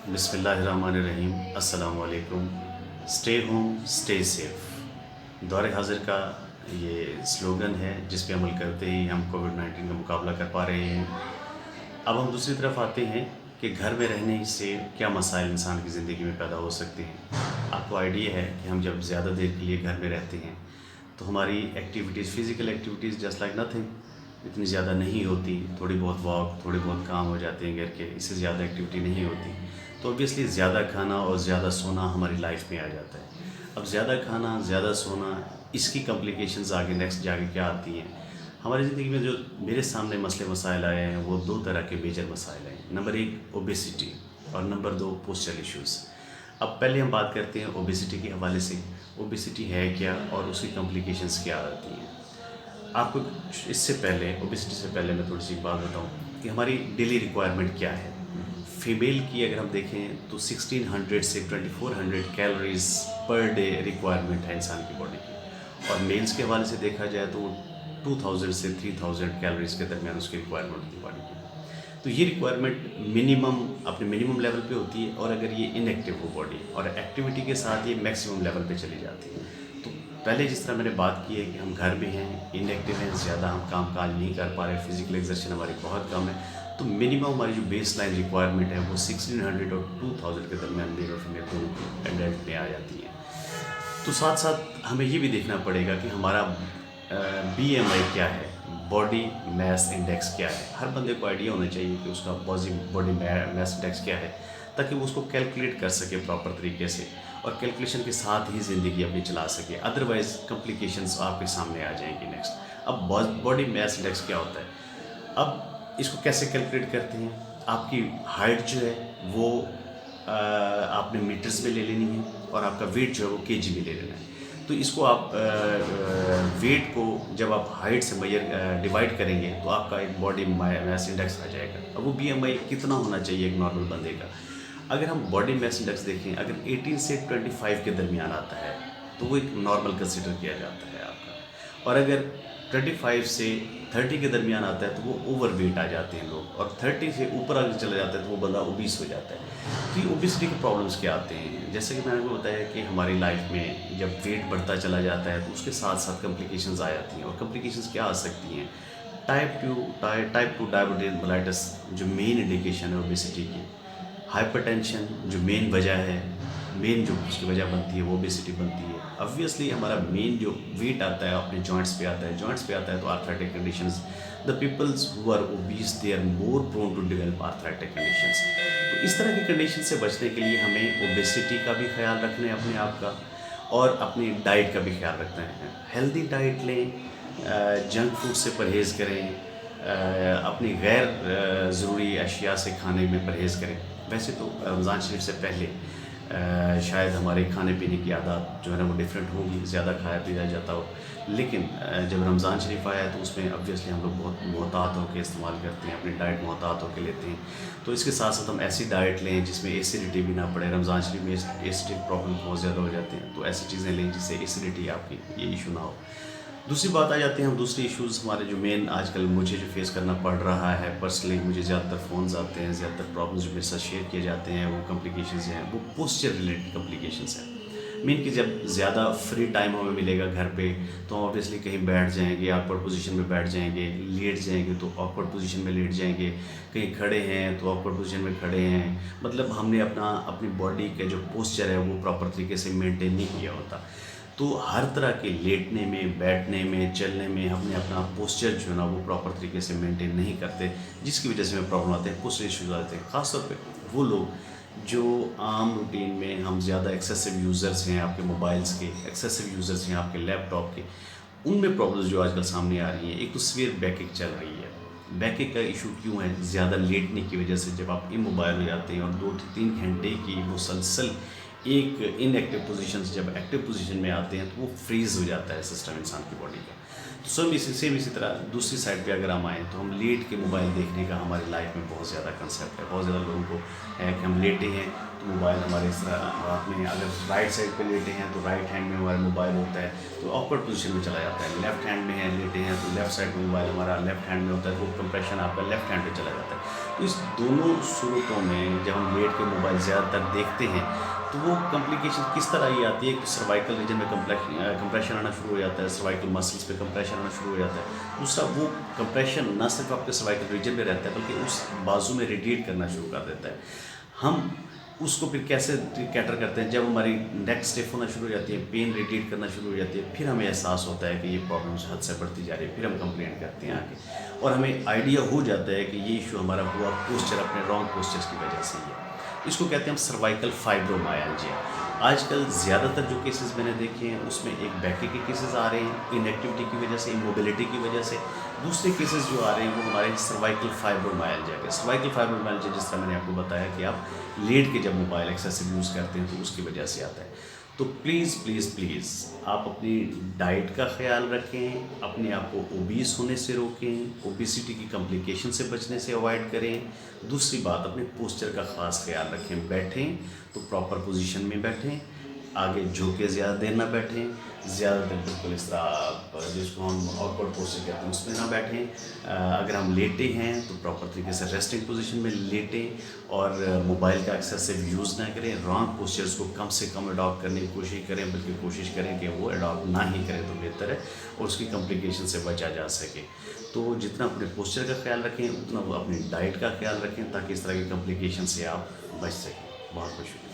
बिस्मिल्लाहिर्रहमानिर्रहीम। अस्सलाम वालेकुम। स्टे होम स्टे सेफ़ दौर हाज़िर का ये स्लोगन है जिस पे अमल करते ही हम कोविड-19 का मुकाबला कर पा रहे हैं। अब हम दूसरी तरफ आते हैं कि घर में रहने से क्या मसाइल इंसान की ज़िंदगी में पैदा हो सकते हैं। आपको आइडिया है कि हम जब ज़्यादा देर के लिए घर में रहते हैं तो हमारी activities, physical activities just like nothing इतनी ज़्यादा नहीं होती। थोड़ी बहुत वॉक, थोड़े बहुत काम हो जाते हैं घर के, इससे ज़्यादा एक्टिविटी नहीं होती। तो ऑब्वियसली ज़्यादा खाना और ज़्यादा सोना हमारी लाइफ में आ जाता है। अब ज़्यादा खाना, ज़्यादा सोना, इसकी कॉम्प्लिकेशंस आगे नेक्स्ट जाके क्या आती हैं। हमारी ज़िंदगी में जो मेरे सामने मसले मसाइल आए हैं वो दो तरह के मेजर मसाइल हैं। नंबर एक ओबेसिटी और नंबर दो पोस्चरल इश्यूज़। अब पहले हम बात करते हैं ओबेसिटी के हवाले से। ओबेसिटी है क्या और उसकी कॉम्प्लिकेशंस क्या आती हैं। आपको इससे पहले, ओबेसिटी से पहले मैं थोड़ी सी बात बताऊं कि हमारी डेली रिक्वायरमेंट क्या है। फीमेल की अगर हम देखें तो 1600 से 2400 कैलोरीज पर डे रिक्वायरमेंट है इंसान की बॉडी की, और मेल्स के हवाले से देखा जाए तो 2000 से 3000 कैलोरीज के दरमियान उसकी रिक्वायरमेंट होती है बॉडी की। तो ये रिक्वायरमेंट मिनिमम, अपने मिनिमम लेवल पे होती है, और अगर ये इनएक्टिव हो बॉडी और एक्टिविटी के साथ ये मैक्सिमम लेवल पे चली जाती है। तो पहले जिस तरह मैंने बात की है कि हम घर में हैं, इनएक्टिव हैं, ज़्यादा हम काम काज नहीं कर पा रहे, फिजिकल एक्सर्शन हमारी बहुत कम है, तो मिनिमम हमारी जो बेस लाइन रिक्वायरमेंट है वो 1600 और 2000 के दरमियान मेल और फीमेल दोनों एडल्ट में आ जाती है। तो साथ साथ हमें ये भी देखना पड़ेगा कि हमारा BMI क्या है, बॉडी मैस इंडेक्स क्या है। हर बंदे को आइडिया होना चाहिए कि उसका बॉडी मैस इंडेक्स क्या है, ताकि वो उसको कैलकुलेट कर सके प्रॉपर तरीके से, और कैलकुलेशन के साथ ही ज़िंदगी अपनी चला सके। अदरवाइज़ कॉम्प्लिकेशंस आपके सामने आ जाएंगी नेक्स्ट। अब बॉडी मैस इंडेक्स क्या होता है, अब इसको कैसे कैलकुलेट करते हैं। आपकी हाइट जो है वो आपने मीटर्स में ले लेनी है, और आपका वेट जो है वो केजी में ले लेना है। तो इसको आप वेट को जब आप हाइट से डिवाइड करेंगे तो आपका एक बॉडी मैस इंडेक्स आ जाएगा। अब वो BMI कितना होना चाहिए एक नॉर्मल बंदे का। अगर हम बॉडी मैस इंडेक्स देखें, अगर 18 से 25 के दरमियान आता है तो वो एक नॉर्मल कंसिडर किया जाता है आपका, और अगर 25 से 30 के दरमियान आता है तो वो ओवर वेट आ जाते हैं लोग, और 30 से ऊपर अगर चला जाता है तो वो बंदा ओबीस हो जाता है। तो ये ओबेसिटी के प्रॉब्लम्स क्या आते हैं, जैसे कि मैंने आपको बताया कि हमारी लाइफ में जब वेट बढ़ता चला जाता है तो उसके साथ साथ कॉम्प्लिकेशंस आ जाती हैं। और कॉम्प्लिकेशंस क्या आ सकती हैं, टाइप टू डायबिटीज मेलाइटिस जो मेन इंडिकेशन है ओबेसिटी की, हाइपरटेंशन जो मेन वजह है, मेन जो उसकी वजह बनती है वो ओबेसिटी बनती है। ऑब्वियसली हमारा मेन जो वेट आता है अपने जॉइंट्स पे आता है, जॉइंट्स पे आता है तो arthritic conditions, the peoples who are obese they are more prone to develop arthritic conditions. तो इस तरह की कंडीशन से बचने के लिए हमें ओबेसिटी का भी ख्याल रखना है अपने आप का, और अपनी डाइट का भी ख्याल रखना है। हेल्दी डाइट लें, जंक फूड से परहेज़ करें, अपनी गैर ज़रूरी अशिया से खाने में परहेज़ करें। वैसे तो रमज़ान शरीफ से पहले शायद हमारे खाने पीने की आदत जो है ना वो डिफरेंट होगी, ज़्यादा खाया पिया जाता हो, लेकिन जब रमज़ान शरीफ आया तो उसमें ऑब्वियसली हम लोग बहुत मोहतात होकर इस्तेमाल करते हैं, अपनी डाइट मोहतात होकर लेते हैं। तो इसके साथ साथ हम ऐसी डाइट लें जिसमें एसिडिटी भी ना पड़े। रमज़ान शरीफ में एसिडिक प्रॉब्लम बहुत ज़्यादा हो जाते हैं, तो ऐसी चीज़ें लें जिससे एसिडिटी आपकी ये इशू ना हो। दूसरी बात आ जाती है, हम दूसरे इश्यूज़ हमारे जो मेन आजकल मुझे जो फेस करना पड़ रहा है पर्सनली, मुझे ज़्यादातर फ़ोन्स आते हैं, ज़्यादातर प्रॉब्लम्स जो मेरे साथ शेयर किए जाते हैं, वो कॉम्प्लिकेशंस हैं, वो पोस्चर रिलेटेड कॉम्प्लिकेशंस हैं। मीन कि जब ज़्यादा फ्री टाइम हमें मिलेगा घर पे तो हम ऑब्वियसली कहीं बैठ जाएंगे, ऑकवर्ड पोजीशन में बैठ जाएंगे, लेट जाएंगे तो ऑकवर्ड पोजीशन में लेट जाएंगे, कहीं खड़े हैं तो ऑकवर्ड पोजीशन में खड़े हैं। मतलब हमने अपनी बॉडी का जो पोस्चर है वो प्रॉपर तरीके से मेंटेन नहीं किया होता। तो हर तरह के लेटने में, बैठने में, चलने में हमने अपना पोस्चर जो है ना वो प्रॉपर तरीके से मेंटेन नहीं करते, जिसकी वजह से हमें प्रॉब्लम आते हैं, पोस्चर इश्यूज आते हैं। ख़ासतौर पे वो लोग जो आम रूटीन में हम ज़्यादा एक्सेसिव यूज़र्स हैं, आपके मोबाइल्स के एक्सेसिव यूज़र्स हैं, आपके लैपटॉप के, उनमें प्रॉब्लम्स जो आजकल सामने आ रही हैं। एक तो सीवियर बैकएक चल रही है। बैकएक का इशू क्यों है, ज़्यादा लेटने की वजह से। जब आप इमोबाइल हो जाते हैं और 2 से 3 घंटे की मुसलसल एक इनएक्टिव पोजीशन से जब एक्टिव पोजीशन में आते हैं तो वो फ्रीज़ हो जाता है सिस्टम इंसान की बॉडी का। तो सेम इसी तरह दूसरी साइड पे अगर हम आएँ तो हम लेट के मोबाइल देखने का हमारी लाइफ में बहुत ज़्यादा कंसेप्ट है। बहुत ज़्यादा लोगों को है कि हम लेटे हैं तो मोबाइल हमारे इस तरह रात में अगर राइट साइड पे लेटे हैं तो राइट हैंड में हमारा मोबाइल होता है तो ऑकवर्ड पोजीशन में चला जाता है। लेफ्ट हैंड में है लेटे हैं तो लेफ्ट साइड में मोबाइल हमारा लेफ्ट हैंड में होता है तो कंप्रेशन आपका लेफ्ट हैंड पे चला जाता है। तो इस दोनों सूरतों में जब हम लेट के मोबाइल ज़्यादातर देखते हैं तो वो कॉम्प्लिकेशन किस तरह ये आती है कि सर्वाइकल रीजन में कंप्रेशन आना शुरू हो जाता है, सर्वाइकल मसल्स पे कंप्रेशन आना शुरू हो जाता है। दूसरा वो कंप्रेशन न सिर्फ आपके सर्वाइकल रीजन में रहता है बल्कि उस बाजू में रेडिएट करना शुरू कर देता है। हम उसको फिर कैसे कैटर करते हैं, जब हमारी नेक स्टिफ होना शुरू हो जाती है, पेन रेडिएट करना शुरू हो जाती है, फिर हमें एहसास होता है कि ये प्रॉब्लम्स हद से बढ़ती जा रही है, फिर हम कंप्लेंट करते हैं आके और हमें आइडिया हो जाता है कि ये इशू हमारा हुआ पोस्चर, अपने रॉन्ग पोस्चर्स की वजह से ही है। इसको कहते हैं हम सर्वाइकल फाइब्रोमायल्जिया। आजकल ज़्यादातर जो केसेस मैंने देखे हैं उसमें एक बैकी के केसेस आ रहे हैं इनएक्टिविटी की वजह से, इमोबिलिटी की वजह से। दूसरे केसेस जो आ रहे हैं वो हमारे सर्वाइकल फाइब्रोमायल्जिया के। सर्वाइकल फाइब्रोमायल्जिया जिस तरह मैंने आपको बताया कि आप लेट के जब मोबाइल एक्सेसिव यूज़ करते हैं तो उसकी वजह से आता है। तो प्लीज़ प्लीज़ प्लीज़ आप अपनी डाइट का ख्याल रखें, अपने आप को ओबीस होने से रोकें, ओबेसिटी की कॉम्प्लिकेशन से बचने से अवॉइड करें। दूसरी बात, अपने पोस्चर का ख़ास ख्याल रखें। बैठें तो प्रॉपर पोजीशन में बैठें, आगे झुक के ज़्यादा देर ना बैठें, ज़्यादा देर बिल्कुल इस तरह जिसको हम ऑकवर्ड पोस्चर कहते हैं उसमें ना बैठें। अगर हम लेटे हैं तो प्रॉपर तरीके से रेस्टिंग पोजीशन में लेटें और मोबाइल का एक्सेसिव यूज़ ना करें। रॉन्ग पोस्चर्स को कम से कम अडॉप्ट करने की कोशिश करें, बल्कि कोशिश करें कि वो अडॉप्ट ना ही करें तो बेहतर है और उसकी कॉम्प्लिकेशन से बचा जा सके। तो जितना अपने पोस्चर का ख्याल रखें उतना वो अपनी डाइट का ख्याल रखें ताकि इस तरह की कॉम्प्लिकेशन से आप बच सकें। बहुत बहुत शुक्रिया।